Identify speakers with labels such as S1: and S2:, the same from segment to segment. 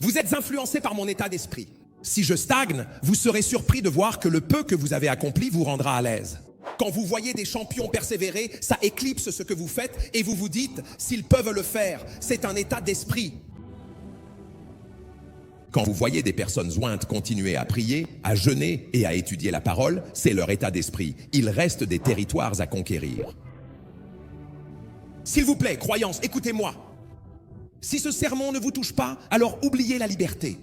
S1: Vous êtes influencé par mon état d'esprit. Si je stagne, vous serez surpris de voir que le peu que vous avez accompli vous rendra à l'aise. Quand vous voyez des champions persévérer, ça éclipse ce que vous faites et vous vous dites, s'ils peuvent le faire, c'est un état d'esprit. Quand vous voyez des personnes jointes continuer à prier, à jeûner et à étudier la parole, c'est leur état d'esprit. Il reste des territoires à conquérir. S'il vous plaît, croyance, écoutez-moi. Si ce sermon ne vous touche pas, alors oubliez la liberté.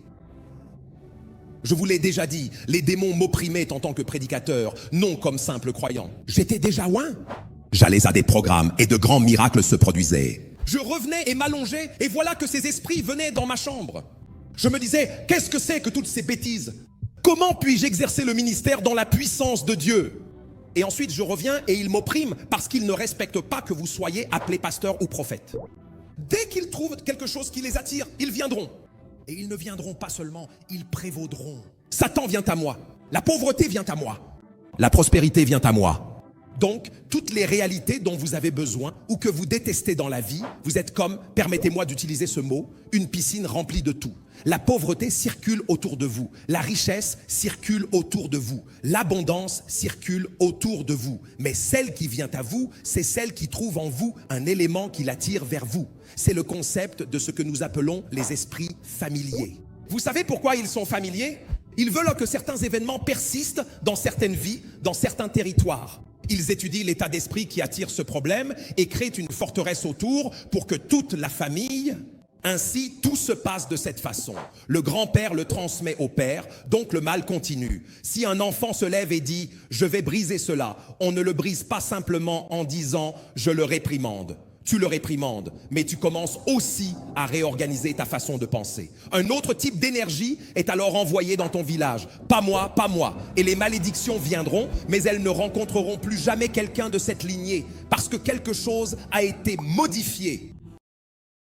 S1: Je vous l'ai déjà dit, les démons m'opprimaient en tant que prédicateur, non comme simple croyant. J'étais déjà loin. J'allais à des programmes et de grands miracles se produisaient. Je revenais et m'allongeais et voilà que ces esprits venaient dans ma chambre. Je me disais, qu'est-ce que c'est que toutes ces bêtises? Comment puis-je exercer le ministère dans la puissance de Dieu? Et ensuite je reviens et ils m'oppriment parce qu'ils ne respectent pas que vous soyez appelé pasteur ou prophète. Dès qu'ils trouvent quelque chose qui les attire, ils viendront. Et ils ne viendront pas seulement, ils prévaudront. Satan vient à moi, la pauvreté vient à moi, la prospérité vient à moi. Donc, toutes les réalités dont vous avez besoin ou que vous détestez dans la vie, vous êtes comme, permettez-moi d'utiliser ce mot, une piscine remplie de tout. La pauvreté circule autour de vous, la richesse circule autour de vous, l'abondance circule autour de vous. Mais celle qui vient à vous, c'est celle qui trouve en vous un élément qui l'attire vers vous. C'est le concept de ce que nous appelons les esprits familiers. Vous savez pourquoi ils sont familiers? Ils veulent que certains événements persistent dans certaines vies, dans certains territoires. Ils étudient l'état d'esprit qui attire ce problème et créent une forteresse autour pour que toute la famille, ainsi tout se passe de cette façon. Le grand-père le transmet au père, donc le mal continue. Si un enfant se lève et dit « je vais briser cela », on ne le brise pas simplement en disant « je le réprimande ». Tu le réprimandes, mais tu commences aussi à réorganiser ta façon de penser. Un autre type d'énergie est alors envoyé dans ton village. Pas moi, pas moi. Et les malédictions viendront, mais elles ne rencontreront plus jamais quelqu'un de cette lignée, parce que quelque chose a été modifié.